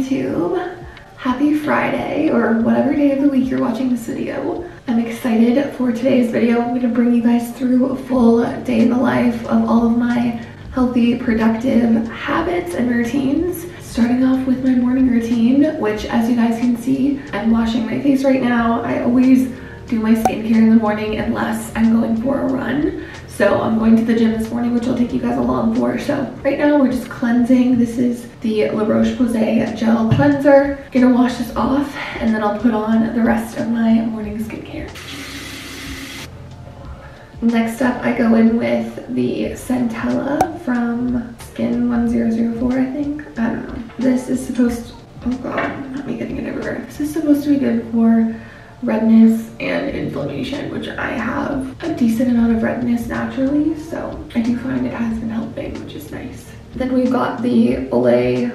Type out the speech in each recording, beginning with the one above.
YouTube. Happy Friday, or whatever day of the week you're watching this video. I'm excited for today's video. I'm gonna bring you guys through a full day in the life of all of my healthy, productive habits and routines. Starting off with my morning routine, which as you guys can see, I'm washing my face right now. I always do my skincare in the morning unless I'm going for a run. So I'm going to the gym this morning, which I'll take you guys along for. So right now we're just cleansing. This is the La Roche-Posay gel cleanser. Gonna wash this off and then I'll put on the rest of my morning skincare. Next up, I go in with the Centella from Skin 1004, I think. I don't know. This is supposed to, oh god, not me getting it everywhere. This is supposed to be good for redness and inflammation, which I have a decent amount of redness naturally, so I do find it has been helping, which is nice. Then we've got the Ola,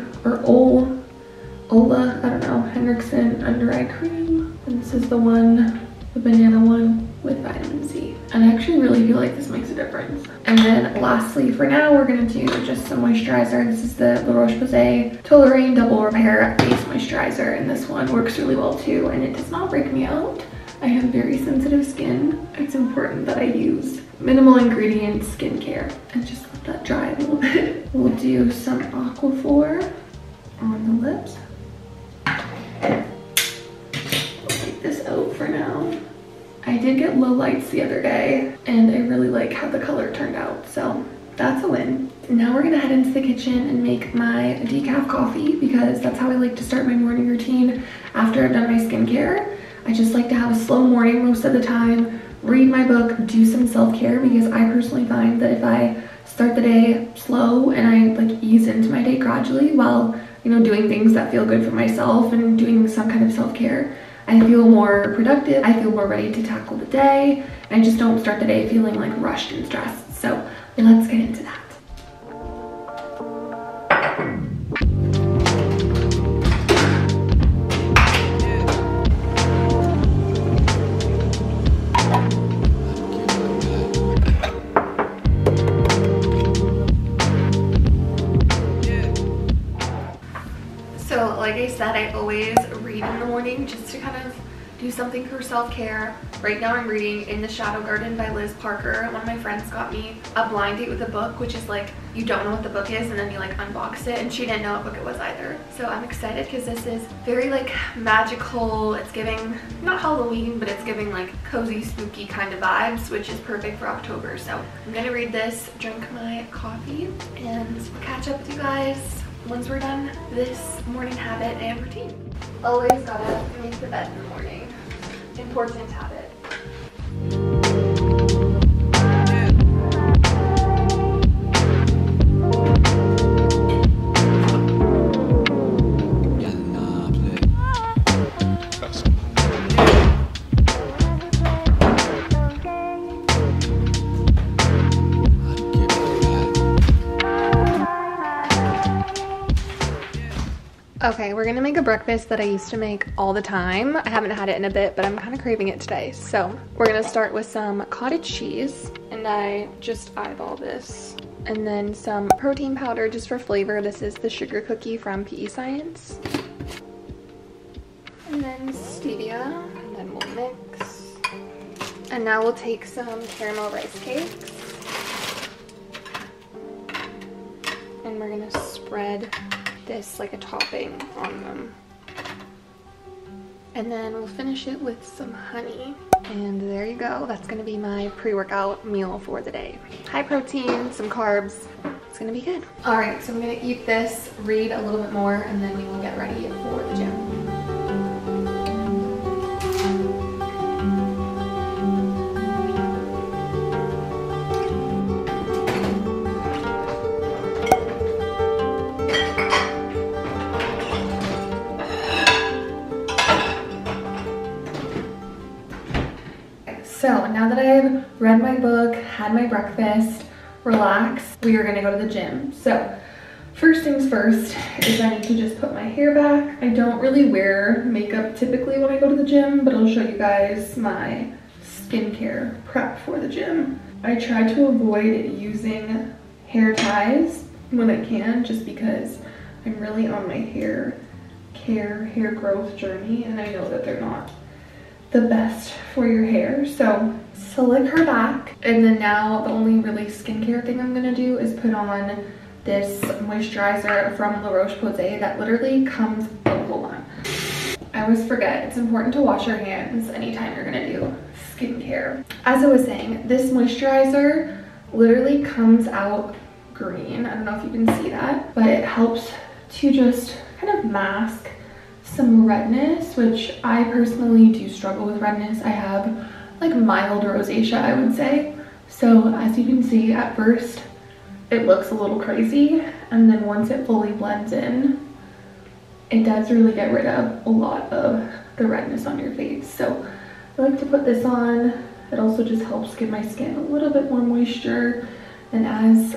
I don't know, Hendrickson under eye cream. And this is the one, the banana one with vitamin C. And I actually really feel like this makes a difference. And then lastly, for now, we're gonna do just some moisturizer. This is the La Roche-Posay Toleriane Double Repair Base Moisturizer, and this one works really well too, and it does not break me out. I have very sensitive skin. It's important that I use minimal ingredient skincare and just let that dry a little bit. We'll do some Aquaphor on the lips. We'll take this out for now. I did get low lights the other day and I really like how the color turned out, so that's a win. Now we're gonna head into the kitchen and make my decaf coffee because that's how I like to start my morning routine after I've done my skincare. I just like to have a slow morning most of the time, read my book, do some self-care, because I personally find that if I start the day slow and I like ease into my day gradually while, you know, doing things that feel good for myself and doing some kind of self-care, I feel more productive, I feel more ready to tackle the day, and I just don't start the day feeling like rushed and stressed. So let's get into that. So like I said, I always read in the morning just to kind of do something for self-care. Right now I'm reading In the Shadow Garden by Liz Parker. One of my friends got me a blind date with a book, which is like you don't know what the book is and then you like unbox it, and she didn't know what book it was either. So I'm excited because this is very like magical. It's giving, not Halloween, but it's giving like cozy, spooky kind of vibes, which is perfect for October. So I'm gonna read this, drink my coffee, and catch up with you guys once we're done this morning habit and routine. Always gotta make the bed in the morning. Important habit. Okay, we're gonna make a breakfast that I used to make all the time. I haven't had it in a bit, but I'm kind of craving it today. So we're gonna start with some cottage cheese, and I just eyeball this. And then some protein powder just for flavor. This is the sugar cookie from PEScience. And then stevia, and then we'll mix. And now we'll take some caramel rice cakes. And we're gonna spread this like a topping on them, and then we'll finish it with some honey, and there you go. That's gonna be my pre-workout meal for the day. High protein, some carbs. It's gonna be good. All right, so I'm gonna eat this, read a little bit more, and then we will get ready for the gym. So now that I've read my book, had my breakfast, relaxed, we are gonna go to the gym. So first things first is I need to just put my hair back. I don't really wear makeup typically when I go to the gym, but I'll show you guys my skincare prep for the gym. I try to avoid using hair ties when I can, just because I'm really on my hair hair growth journey, and I know that they're not the best for your hair. So slick her back, and then now the only really skincare thing I'm gonna do is put on this moisturizer from La Roche-Posay that literally comes, oh, hold on. I always forget, it's important to wash your hands anytime you're gonna do skincare. As I was saying, this moisturizer literally comes out green. I don't know if you can see that, but it helps to just kind of mask some redness, which I personally do struggle with redness. I have like mild rosacea, I would say. So as you can see, at first it looks a little crazy, and then once it fully blends in, it does really get rid of a lot of the redness on your face. So I like to put this on. It also just helps give my skin a little bit more moisture, and as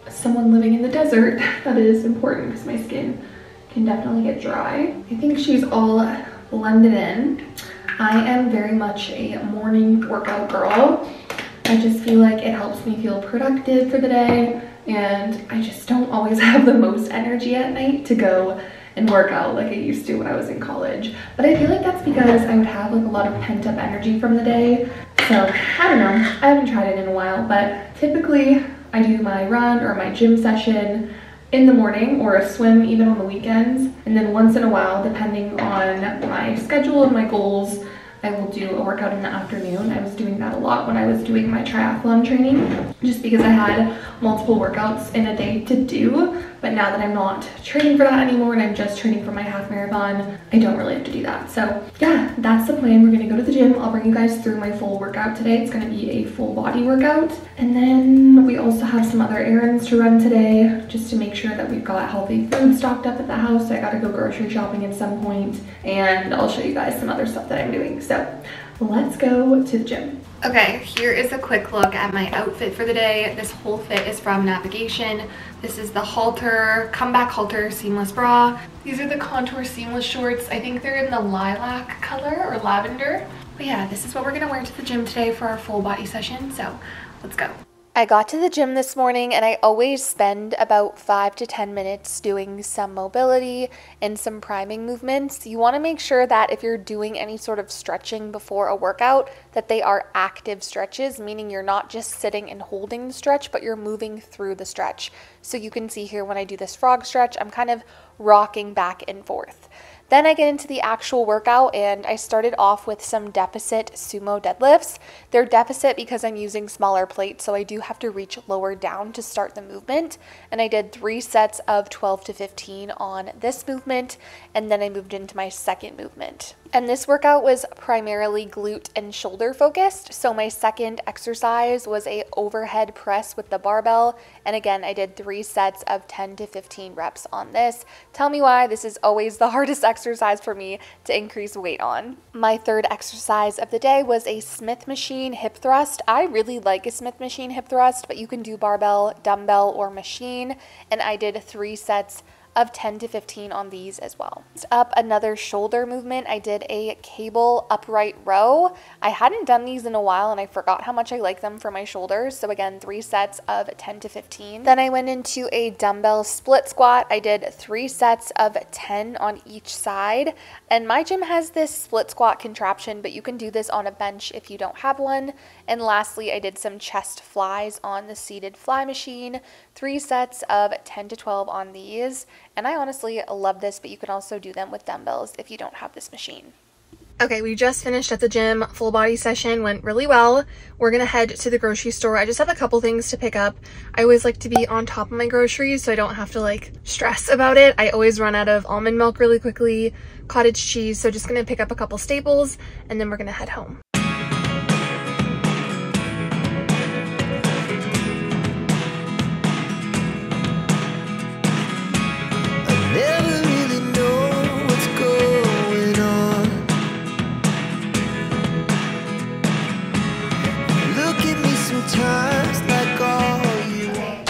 someone living in the desert, that is important because my skin can definitely get dry. I think she's all blended in. I am very much a morning workout girl. I just feel like it helps me feel productive for the day, and I just don't always have the most energy at night to go and work out like I used to when I was in college. But I feel like that's because I would have like a lot of pent up energy from the day. So I don't know, I haven't tried it in a while, but typically I do my run or my gym session in the morning, or a swim even on the weekends. And then once in a while, depending on my schedule and my goals, I will do a workout in the afternoon. I was doing that a lot when I was doing my triathlon training, just because I had multiple workouts in a day to do. But now that I'm not training for that anymore and I'm just training for my half marathon, I don't really have to do that. So yeah, that's the plan. We're gonna go to the gym. I'll bring you guys through my full workout today. It's gonna be a full body workout. And then we also have some other errands to run today, just to make sure that we've got healthy food stocked up at the house. I gotta go grocery shopping at some point, and I'll show you guys some other stuff that I'm doing. So let's go to the gym. Okay, here is a quick look at my outfit for the day. This whole fit is from Navigation. This is the halter, comeback halter seamless bra. These are the contour seamless shorts. I think they're in the lilac color or lavender. But yeah, this is what we're gonna wear to the gym today for our full body session. So let's go. I got to the gym this morning, and I always spend about 5 to 10 minutes doing some mobility and some priming movements. You want to make sure that if you're doing any sort of stretching before a workout, that they are active stretches, meaning you're not just sitting and holding the stretch, but you're moving through the stretch. So you can see here when I do this frog stretch, I'm kind of rocking back and forth. Then I get into the actual workout, and I started off with some deficit sumo deadlifts. They're deficit because I'm using smaller plates, so I do have to reach lower down to start the movement. And I did 3 sets of 12 to 15 on this movement, and then I moved into my second movement. And this workout was primarily glute and shoulder focused. So my second exercise was a overhead press with the barbell. And again, I did 3 sets of 10 to 15 reps on this. Tell me why this is always the hardest exercise for me to increase weight on. My third exercise of the day was a Smith machine hip thrust. I really like a Smith machine hip thrust, but you can do barbell, dumbbell, or machine. And I did 3 sets of 10 to 15 on these as well. Next up, another shoulder movement. I did a cable upright row. I hadn't done these in a while, and I forgot how much I like them for my shoulders. So again, 3 sets of 10 to 15. Then I went into a dumbbell split squat. I did 3 sets of 10 on each side. And my gym has this split squat contraption, but you can do this on a bench if you don't have one. And lastly, I did some chest flies on the seated fly machine. 3 sets of 10 to 12 on these. And I honestly love this, but you can also do them with dumbbells if you don't have this machine. Okay, we just finished at the gym. Full body session went really well. We're gonna head to the grocery store. I just have a couple things to pick up. I always like to be on top of my groceries so I don't have to like stress about it. I always run out of almond milk really quickly, cottage cheese, so just gonna pick up a couple staples and then we're gonna head home.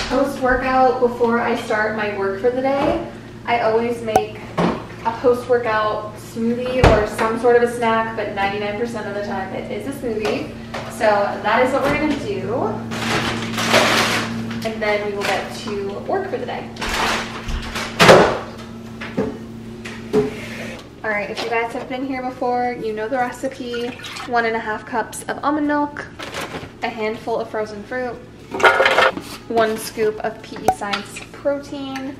Post-workout, before I start my work for the day, I always make a post-workout smoothie or some sort of a snack, but 99% of the time it is a smoothie. So that is what we're gonna do. And then we will get to work for the day. Alright, if you guys have been here before, you know the recipe. 1.5 cups of almond milk, a handful of frozen fruit, 1 scoop of PEScience protein,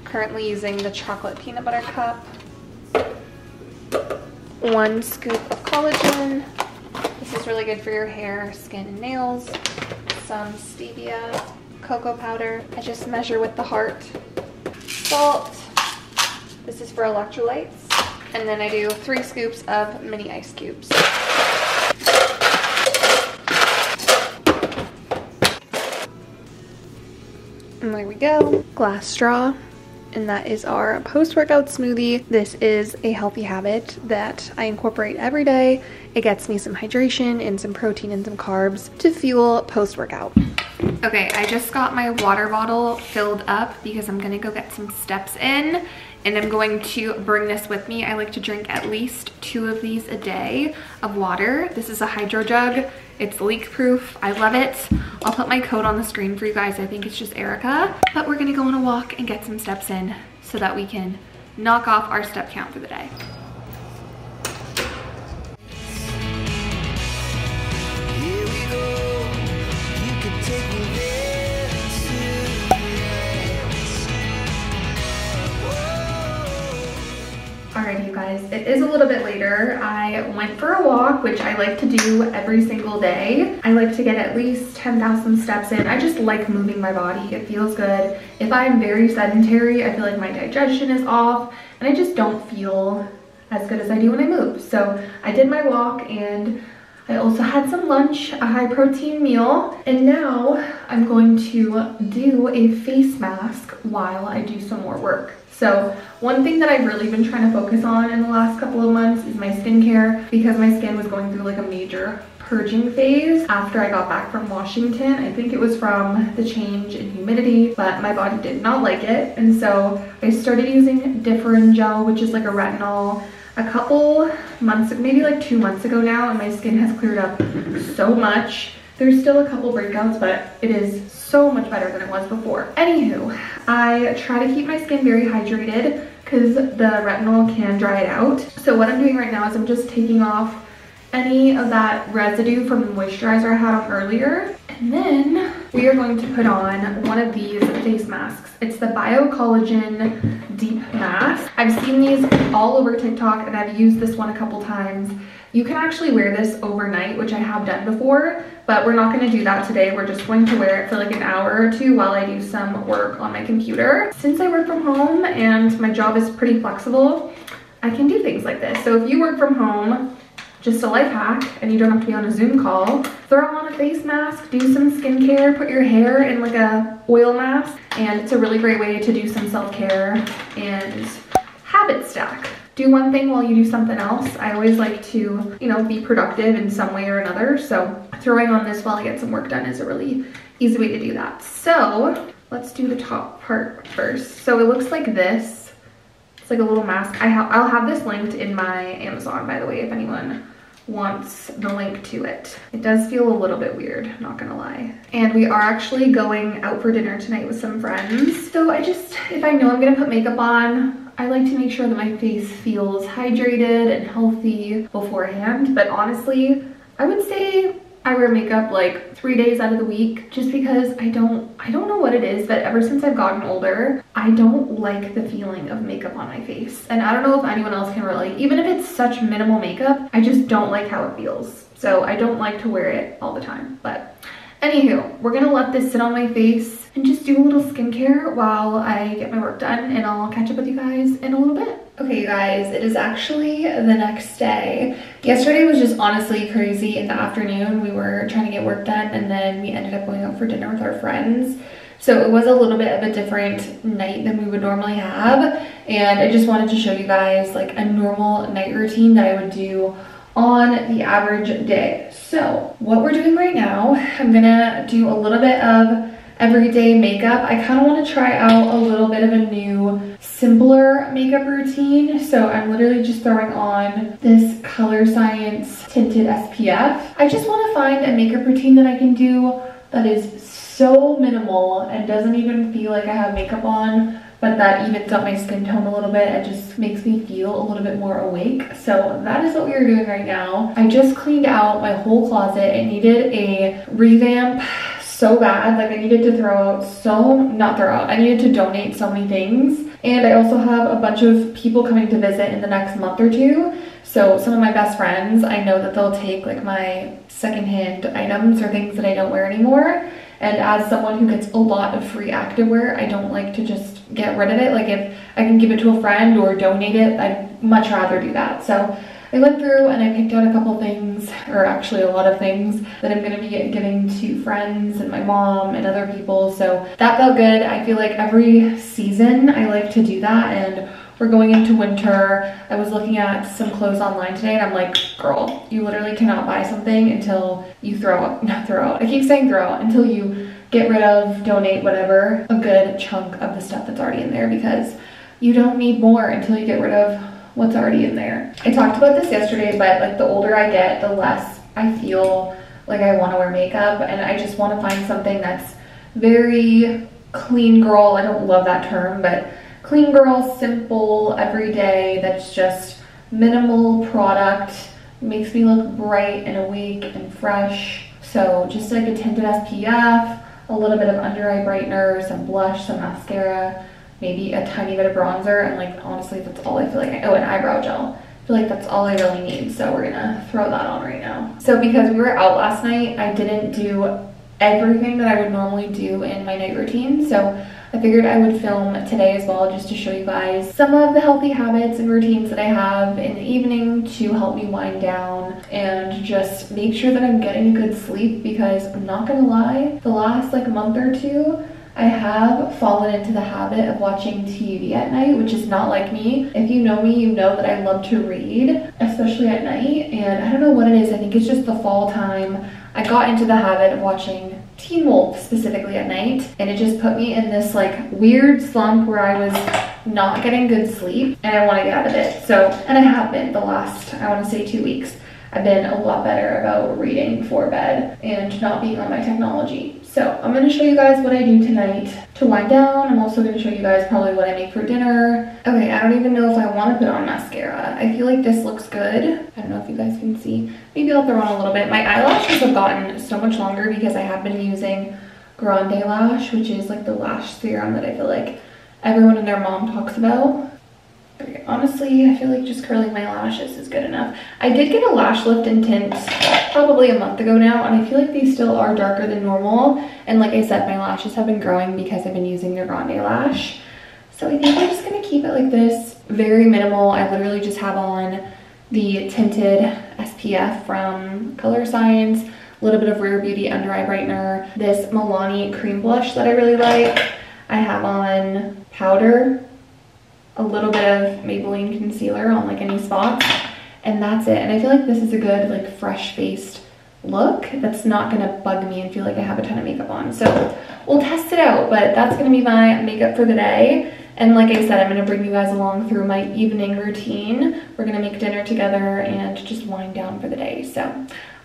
currently using the chocolate peanut butter cup, 1 scoop of collagen. This is really good for your hair, skin, and nails. Some stevia, cocoa powder. I just measure with the heart. Salt. This is for electrolytes. And then I do 3 scoops of mini ice cubes. And there we go. Glass straw. And that is our post-workout smoothie. This is a healthy habit that I incorporate every day. It gets me some hydration and some protein and some carbs to fuel post-workout. Okay, I just got my water bottle filled up because I'm gonna go get some steps in, and I'm going to bring this with me. I like to drink at least 2 of these a day of water. This is a hydro jug. It's leak proof. I love it. I'll put my code on the screen for you guys. I think it's just Erica. But we're gonna go on a walk and get some steps in so that we can knock off our step count for the day. Here we go. You can take me there too. Alrighty, you guys, it is a little bit later. I went for a walk, which I like to do every single day. I like to get at least 10,000 steps in. I just like moving my body. It feels good. If I'm very sedentary, I feel like my digestion is off, and I just don't feel as good as I do when I move. So I did my walk, and I also had some lunch, a high protein meal, and now I'm going to do a face mask while I do some more work. So one thing that I've really been trying to focus on in the last couple of months is my skincare, because my skin was going through like a major purging phase after I got back from Washington. I think it was from the change in humidity, but my body did not like it. And so I started using Differin gel, which is like a retinol, a couple months, maybe like 2 months ago now, and my skin has cleared up so much. There's still a couple breakouts, but it is so much better than it was before. Anywho, I try to keep my skin very hydrated because the retinol can dry it out. So what I'm doing right now is I'm just taking off any of that residue from the moisturizer I had on earlier. And then we are going to put on one of these face masks. It's the Bio Collagen Deep Mask. I've seen these all over TikTok, and I've used this one a couple times. You can actually wear this overnight, which I have done before, but we're not going to do that today. We're just going to wear it for like an hour or 2 while I do some work on my computer. Since I work from home and my job is pretty flexible, I can do things like this. So if you work from home, just a life hack, and you don't have to be on a Zoom call, throw on a face mask, do some skincare, put your hair in like a oil mask, and it's a really great way to do some self-care and habit stack. Do one thing while you do something else. I always like to, you know, be productive in some way or another. So throwing on this while I get some work done is a really easy way to do that. So let's do the top part first. So it looks like this. It's like a little mask. I'll have this linked in my Amazon, by the way, if anyone wants the link to it. It does feel a little bit weird, not gonna lie. And we are actually going out for dinner tonight with some friends. So if I know I'm gonna put makeup on, I like to make sure that my face feels hydrated and healthy beforehand. But honestly, I would say I wear makeup like 3 days out of the week, just because I don't know what it is, but ever since I've gotten older, I don't like the feeling of makeup on my face. And I don't know if anyone else can relate. Even if it's such minimal makeup, I just don't like how it feels. So I don't like to wear it all the time. But anywho, we're gonna let this sit on my face and just do a little skincare while I get my work done, and I'll catch up with you guys in a little bit. Okay, you guys, it is actually the next day. Yesterday was just honestly crazy. In the afternoon, we were trying to get work done, and then we ended up going out for dinner with our friends. So it was a little bit of a different night than we would normally have, and I just wanted to show you guys like a normal night routine that I would do on the average day. So what we're doing right now, I'm gonna do a little bit of everyday makeup. I kind of want to try out a little bit of a new, simpler makeup routine. So I'm literally just throwing on this Color Science tinted SPF. I just want to find a makeup routine that I can do that is so minimal and doesn't even feel like I have makeup on, but that evens out my skin tone a little bit and just makes me feel a little bit more awake. So that is what we are doing right now. I just cleaned out my whole closet. It needed a revamp so bad. Like I needed to I needed to donate so many things. And I also have a bunch of people coming to visit in the next month or two. So some of my best friends, I know that they'll take like my secondhand items or things that I don't wear anymore. And as someone who gets a lot of free activewear, I don't like to just get rid of it. Like if I can give it to a friend or donate it, I'd much rather do that. So I went through and I picked out a couple things, or actually a lot of things that I'm gonna be giving to friends and my mom and other people. So that felt good. I feel like every season I like to do that, and we're going into winter. I was looking at some clothes online today and I'm like, girl, you literally cannot buy something until you until you get rid of, donate, whatever, a good chunk of the stuff that's already in there, because you don't need more until you get rid of what's already in there. I talked about this yesterday, but like the older I get, the less I feel like I want to wear makeup, and I just want to find something that's very clean girl. I don't love that term, but clean girl, simple, everyday, that's just minimal product, makes me look bright and awake and fresh. So just like a tinted SPF, a little bit of under eye brightener, some blush, some mascara, maybe a tiny bit of bronzer, and like honestly that's all I feel like. Oh, and eyebrow gel. I feel like that's all I really need, so we're gonna throw that on right now. So because we were out last night, I didn't do everything that I would normally do in my night routine, so I figured I would film today as well, just to show you guys some of the healthy habits and routines that I have in the evening to help me wind down and just make sure that I'm getting good sleep, because I'm not gonna lie, the last like month or two, I have fallen into the habit of watching TV at night, which is not like me. If you know me, you know that I love to read, especially at night, and I don't know what it is. I think it's just the fall time. I got into the habit of watching Teen Wolf specifically at night, and it just put me in this like weird slump where I was not getting good sleep, and I want to get out of it. So, and I have been the last, I want to say 2 weeks. I've been a lot better about reading before bed and not being on my technology. So I'm going to show you guys what I do tonight to wind down. I'm also going to show you guys probably what I make for dinner. Okay, I don't even know if I want to put on mascara. I feel like this looks good. I don't know if you guys can see. Maybe I'll throw on a little bit. My eyelashes have gotten so much longer because I have been using Grande Lash, which is like the lash serum that I feel like everyone and their mom talks about. Okay, honestly, I feel like just curling my lashes is good enough. I did get a lash lift and tint probably a month ago now, and I feel like these still are darker than normal. And like I said, my lashes have been growing because I've been using their Grande Lash. So I think I'm just gonna keep it like this, very minimal. I literally just have on the tinted SPF from Color Science, a little bit of Rare Beauty under eye brightener, this Milani cream blush that I really like. I have on powder, a little bit of Maybelline concealer on like any spots, and that's it. And I feel like this is a good like fresh faced look that's not gonna bug me and feel like I have a ton of makeup on. So we'll test it out, but that's gonna be my makeup for the day. And like I said, I'm gonna bring you guys along through my evening routine. We're gonna make dinner together and just wind down for the day. So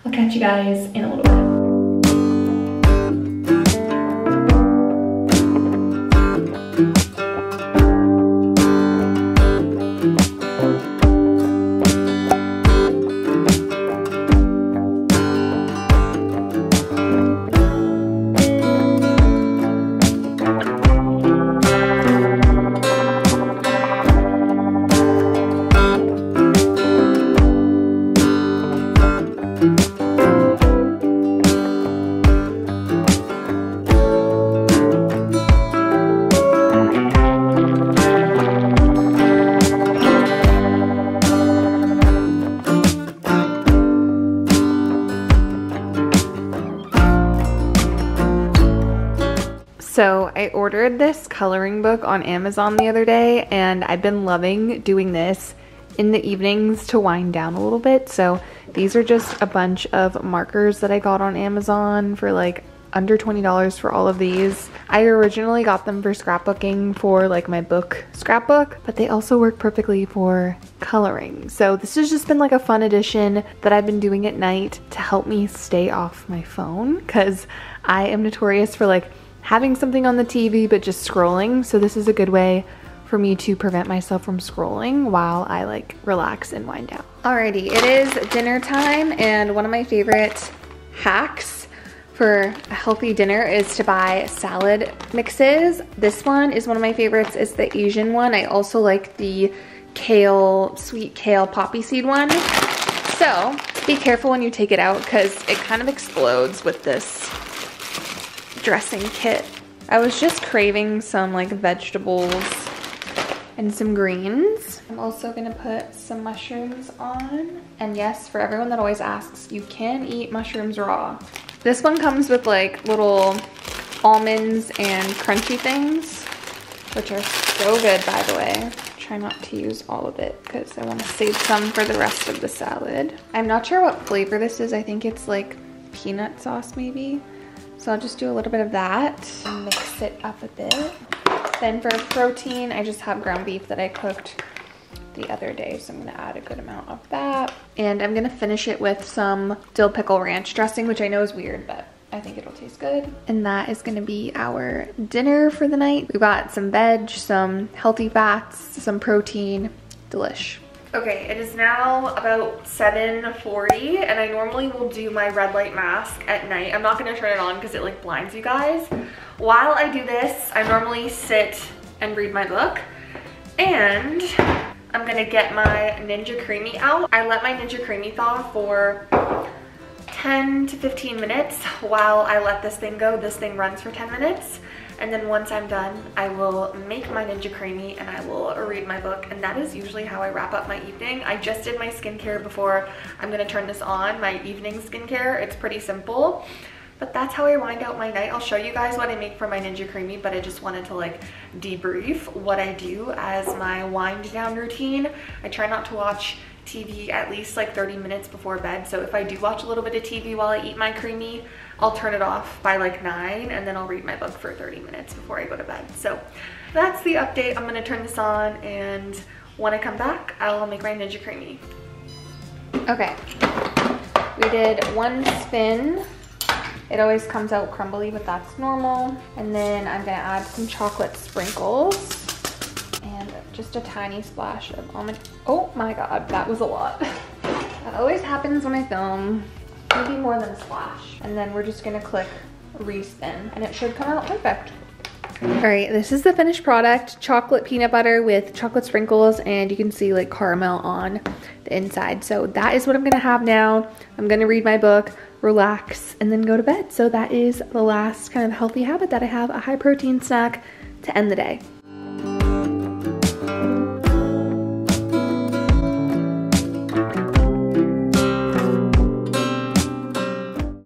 I'll catch you guys in a little bit. So I ordered this coloring book on Amazon the other day, and I've been loving doing this in the evenings to wind down a little bit. So these are just a bunch of markers that I got on Amazon for like under $20 for all of these. I originally got them for scrapbooking for like my book scrapbook, but they also work perfectly for coloring. So this has just been like a fun addition that I've been doing at night to help me stay off my phone, because I am notorious for like having something on the TV but just scrolling. So this is a good way for me to prevent myself from scrolling while I like relax and wind down. Alrighty, it is dinner time, and one of my favorite hacks for a healthy dinner is to buy salad mixes. This one is one of my favorites. It's the Asian one. I also like the kale, sweet kale poppy seed one. So be careful when you take it out because it kind of explodes with this dressing kit. I was just craving some like vegetables and some greens. I'm also gonna put some mushrooms on. And yes, for everyone that always asks, you can eat mushrooms raw. This one comes with like little almonds and crunchy things, which are so good, by the way. Try not to use all of it because I want to save some for the rest of the salad. I'm not sure what flavor this is. I think it's like peanut sauce maybe. So I'll just do a little bit of that and mix it up a bit. Then for protein, I just have ground beef that I cooked the other day, so I'm gonna add a good amount of that. And I'm gonna finish it with some dill pickle ranch dressing, which I know is weird, but I think it'll taste good. And that is gonna be our dinner for the night. We got some veg, some healthy fats, some protein, delish. Okay, it is now about 7:40, and I normally will do my red light mask at night. I'm not gonna turn it on because it like blinds you guys. While I do this, I normally sit and read my book, and I'm gonna get my Ninja Creamy out. I let my Ninja Creamy thaw for 10 to 15 minutes while I let this thing go. This thing runs for 10 minutes. And then once I'm done, I will make my Ninja Creamy and I will read my book. And that is usually how I wrap up my evening. I just did my skincare before I'm gonna turn this on, my evening skincare. It's pretty simple, but that's how I wind out my night. I'll show you guys what I make for my Ninja Creamy, but I just wanted to like debrief what I do as my wind down routine. I try not to watch TV at least like 30 minutes before bed. So if I do watch a little bit of TV while I eat my creamy, I'll turn it off by like 9 and then I'll read my book for 30 minutes before I go to bed. So that's the update. I'm gonna turn this on, and when I come back, I'll make my Ninja Creamy. Okay, we did one spin. It always comes out crumbly, but that's normal. And then I'm gonna add some chocolate sprinkles and just a tiny splash of almond. Oh my God, that was a lot. That always happens when I film. Maybe more than a splash. And then we're just gonna click respin and it should come out perfect. All right, this is the finished product. Chocolate peanut butter with chocolate sprinkles, and you can see like caramel on the inside. So that is what I'm gonna have now. I'm gonna read my book, relax, and then go to bed. So that is the last kind of healthy habit that I have, a high protein snack to end the day.